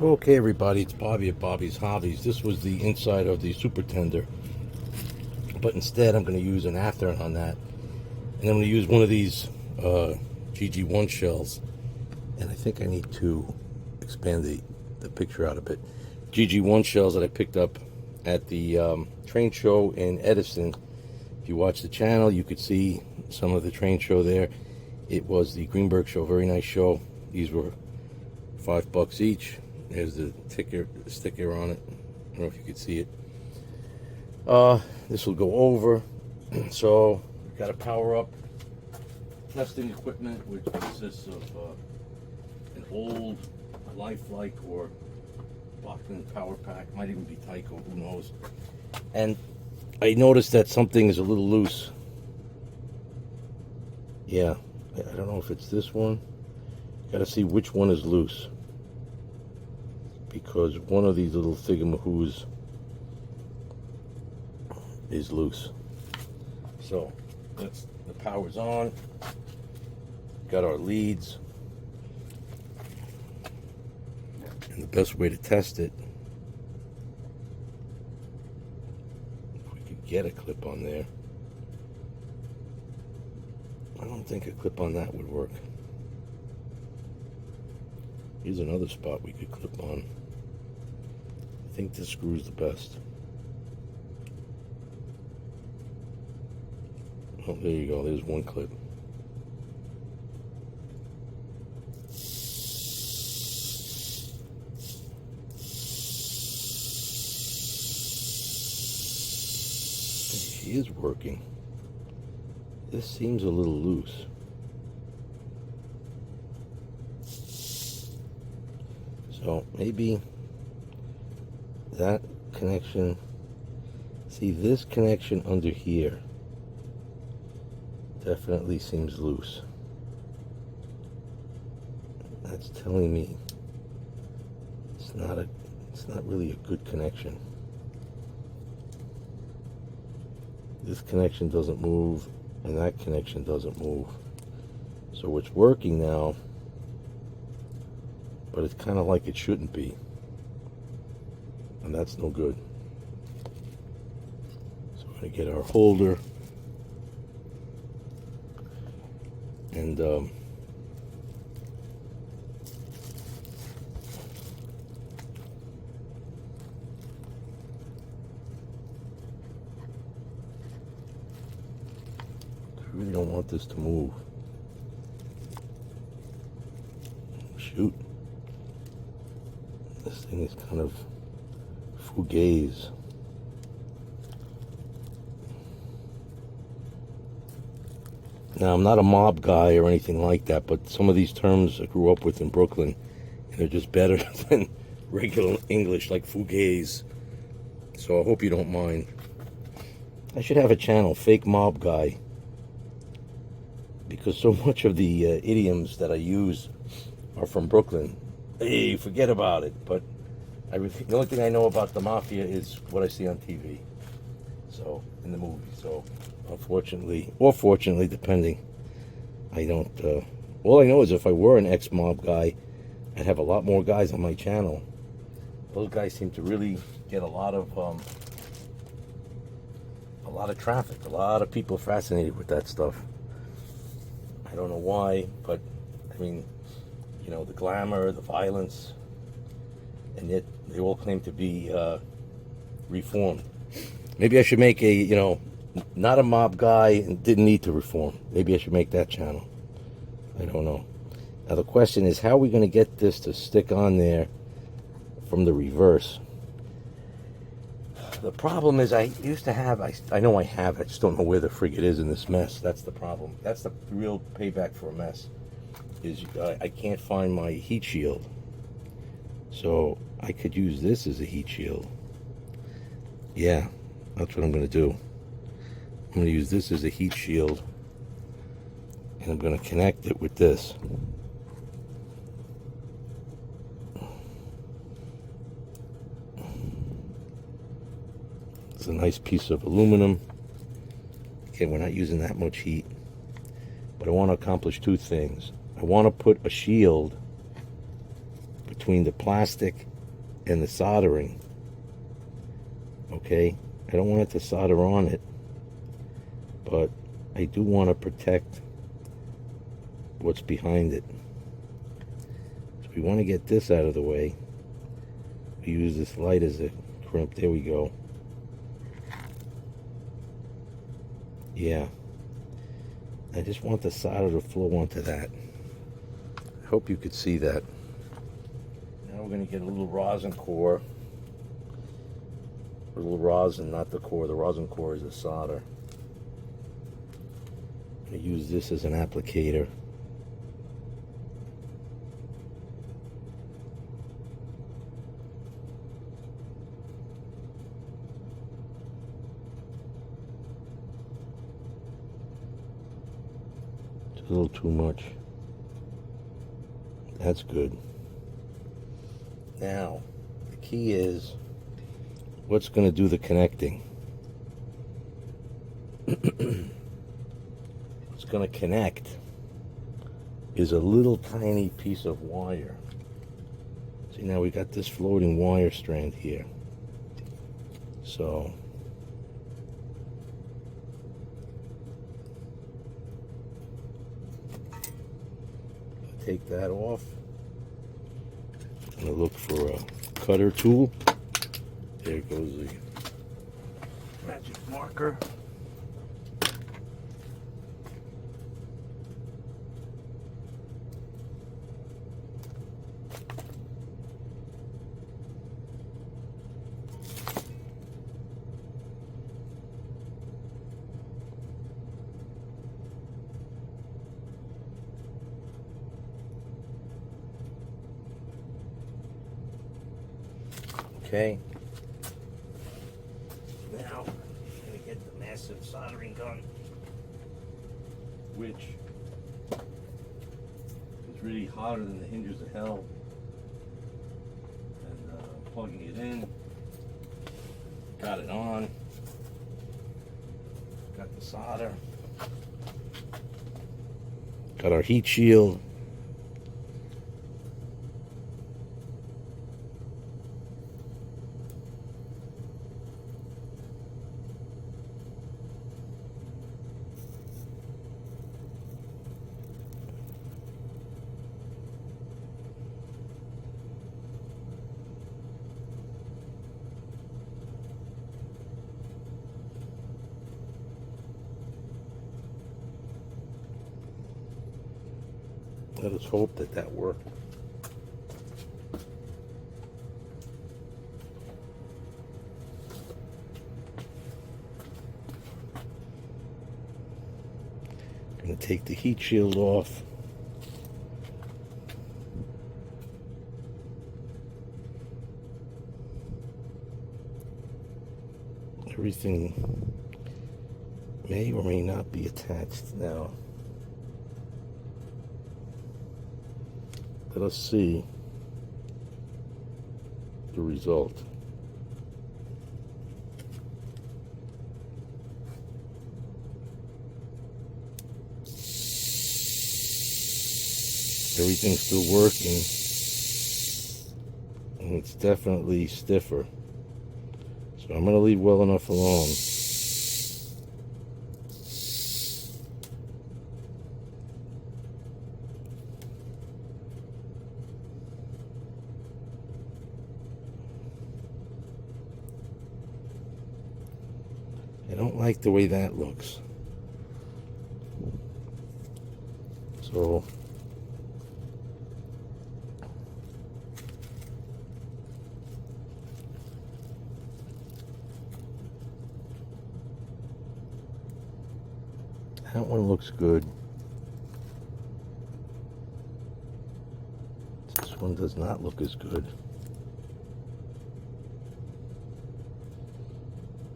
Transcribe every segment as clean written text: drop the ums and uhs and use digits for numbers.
Okay, everybody, it's Bobby at Bobby's Hobbies. This was the inside of the Super Tender, but instead I'm going to use an after on that, and I'm going to use one of these GG-1 shells, and I think I need to expand the picture out a bit. GG-1 shells that I picked up at the train show in Edison. If you watch the channel, you could see some of the train show there. It was the Greenberg show, very nice show. These were $5 each. There's the sticker on it. I don't know if you can see it. This will go over. So, got a power up testing equipment, which consists of an old Lifelike or Bachman power pack. Might even be Tyco, who knows. And I noticed that something is a little loose. Yeah, I don't know if it's this one. Got to see which one is loose, because one of these little thingamahoos is loose. So the power's on. Got our leads, and the best way to test it, if we could get a clip on there. I don't think a clip on that would work. Here's another spot we could clip on. I think this screw's the best. Oh, there you go. There's one clip. She is working. This seems a little loose. So maybe that connection, see this connection under here definitely seems loose. That's telling me it's not really a good connection. This connection doesn't move and that connection doesn't move. So it's working now, but it's kind of like it shouldn't be, and that's no good. So we're going to get our holder, and I really don't want this to move. Shoot. This thing is kind of fugaze. Now, I'm not a mob guy or anything like that, but some of these terms I grew up with in Brooklyn, and they're just better than regular English, like fugaze. So I hope you don't mind. I should have a channel, Fake Mob Guy, because so much of the idioms that I use are from Brooklyn. Hey, forget about it. But the only thing I know about the mafia is what I see on TV, so in the movie. So unfortunately, or fortunately, depending, I don't. All I know is if I were an ex-mob guy, I'd have a lot more guys on my channel. Those guys seem to really get a lot of traffic. A lot of people fascinated with that stuff. I don't know why, but I mean, you know, the glamour, the violence, and yet they all claim to be reformed. Maybe I should make a, you know, not a mob guy and didn't need to reform. Maybe I should make that channel. I don't know. Now the question is, how are we going to get this to stick on there from the reverse? The problem is I used to have, I know I have, I just don't know where the frig it is in this mess. That's the problem. That's the real payback for a mess. Is I can't find my heat shield. So I could use this as a heat shield. Yeah, that's what I'm going to do. I'm going to use this as a heat shield, and I'm going to connect it with this. It's a nice piece of aluminum. Okay, we're not using that much heat, but I want to accomplish two things. I want to put a shield between the plastic and the soldering. Okay, I don't want it to solder on it, but I do want to protect what's behind it. So we want to get this out of the way. We use this light as a crimp. There we go. Yeah, I just want the solder to flow onto that. I hope you could see that. Now we're going to get a little rosin core. A little rosin, not the core. The rosin core is the solder. I'm going to use this as an applicator. It's a little too much. That's good. Now, the key is what's going to do the connecting. What's going to connect is a little tiny piece of wire. See, now we got this floating wire strand here. So take that off. I'm going to look for a cutter tool. There goes the magic marker. Okay. Now, I'm going to get the massive soldering gun, which is really hotter than the hinges of hell. And plugging it in, got it on, got the solder, got our heat shield. Let us hope that that worked. I'm going to take the heat shield off. Everything may or may not be attached now. Let us see the result. Everything's still working, and it's definitely stiffer. So I'm going to leave well enough alone. I don't like the way that looks. So that one looks good. This one does not look as good.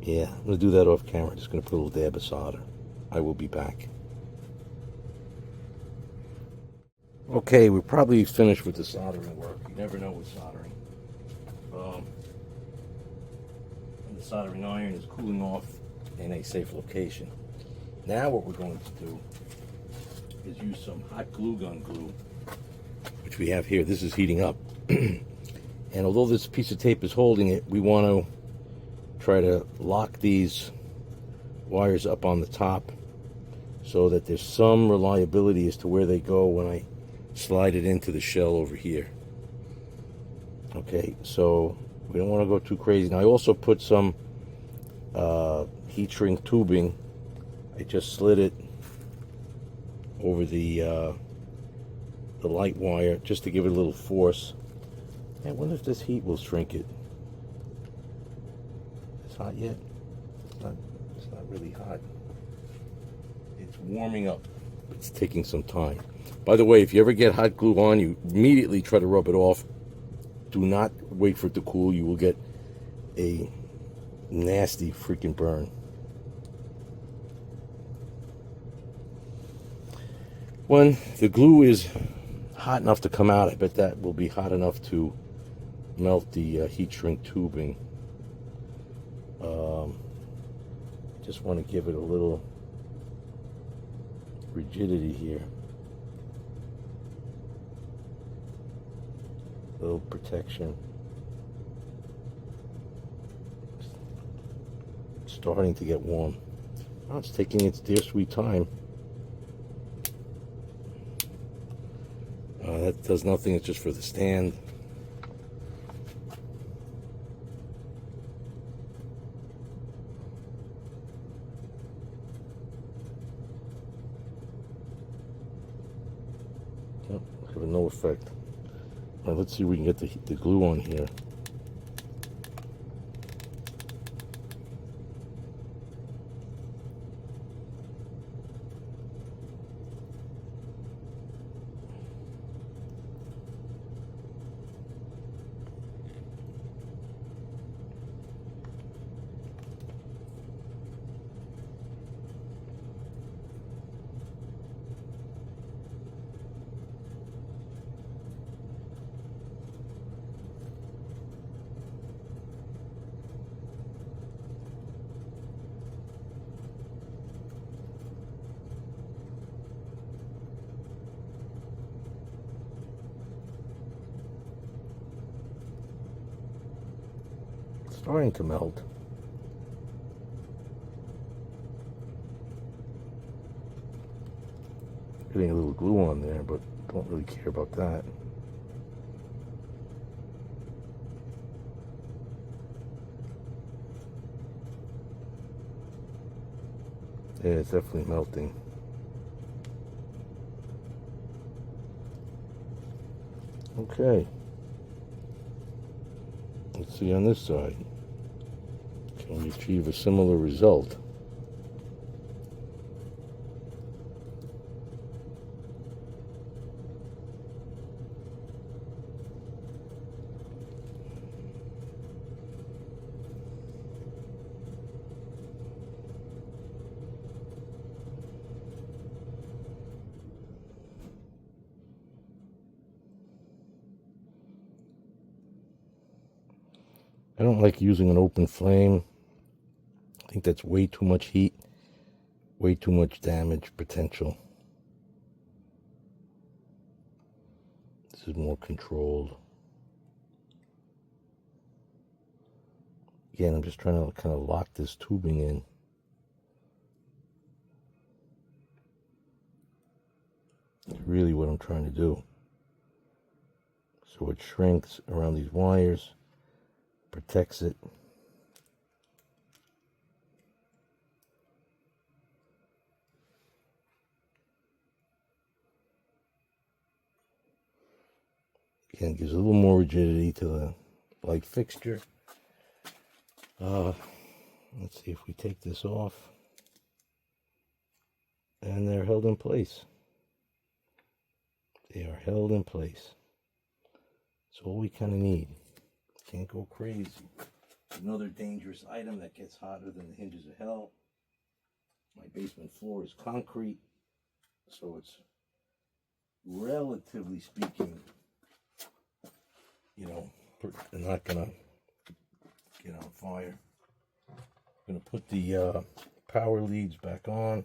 Yeah, I'm going to do that off camera. Just going to put a little dab of solder. I will be back. Okay, we're probably finished with the soldering work. You never know with soldering. And the soldering iron is cooling off in a safe location. Now what we're going to do is use some hot glue gun glue, which we have here. This is heating up. And And although this piece of tape is holding it, we want to try to lock these wires up on the top so that there's some reliability as to where they go when I slide it into the shell over here. Okay, so we don't want to go too crazy. Now I also put some heat shrink tubing. I just slid it over the light wire just to give it a little force. I wonder if this heat will shrink it. It's hot yet? It's not really hot. It's warming up. It's taking some time. By the way, if you ever get hot glue on, you immediately try to rub it off. Do not wait for it to cool. You will get a nasty freaking burn. When the glue is hot enough to come out, I bet that will be hot enough to melt the heat shrink tubing. Just want to give it a little rigidity here, a little protection. It's starting to get warm. Oh, it's taking its dear sweet time. That does nothing. It's just for the stand. Yep, having no effect. All right, let's see if we can get the glue on here. Starting to melt. Getting a little glue on there, but don't really care about that. Yeah, it's definitely melting. Okay. Let's see on this side. Can we achieve a similar result? I don't like using an open flame. I think that's way too much heat, way too much damage potential. This is more controlled. Again, I'm just trying to kind of lock this tubing in. That's really what I'm trying to do. So it shrinks around these wires, protects it. Again, gives a little more rigidity to the light fixture. Let's see if we take this off. And they're held in place. They are held in place. That's all we kind of need. Can't go crazy. Another dangerous item that gets hotter than the hinges of hell. My basement floor is concrete, so it's relatively speaking, you know, not gonna get on fire. I'm gonna put the power leads back on.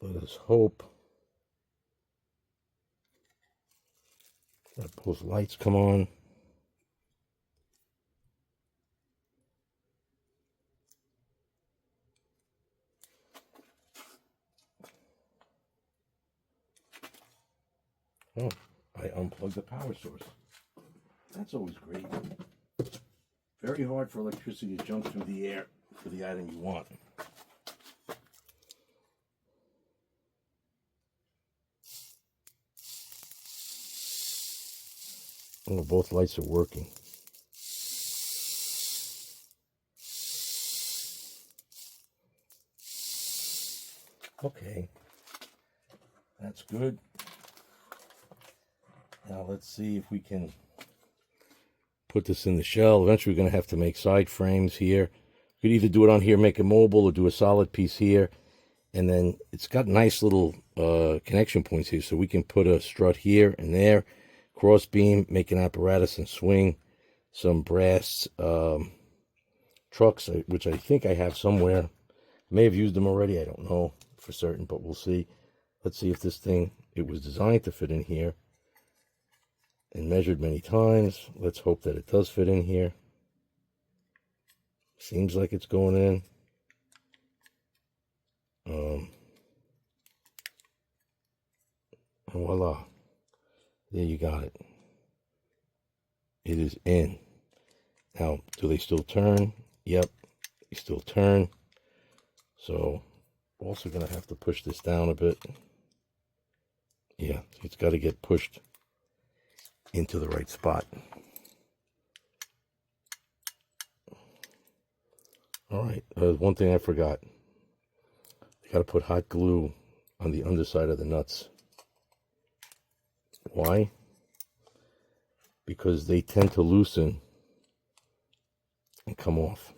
Let us hope Let both lights come on. Oh, I unplugged the power source. That's always great. Very hard for electricity to jump through the air for the item you want. Oh, both lights are working. Okay, that's good. Now let's see if we can put this in the shell. Eventually we're going to have to make side frames here. We could either do it on here, make it mobile, or do a solid piece here. And then it's got nice little connection points here, so we can put a strut here and there, cross beam, make an apparatus and swing, some brass trucks, which I think I have somewhere. I may have used them already, I don't know for certain, but we'll see. Let's see if this thing, it was designed to fit in here and measured many times. Let's hope that it does fit in here. Seems like it's going in. And voila, there you got it. It is in. Now, do they still turn? Yep, they still turn. So, also going to have to push this down a bit. Yeah, it's got to get pushed into the right spot. All right, one thing I forgot. I got to put hot glue on the underside of the nuts. Why? Because they tend to loosen and come off.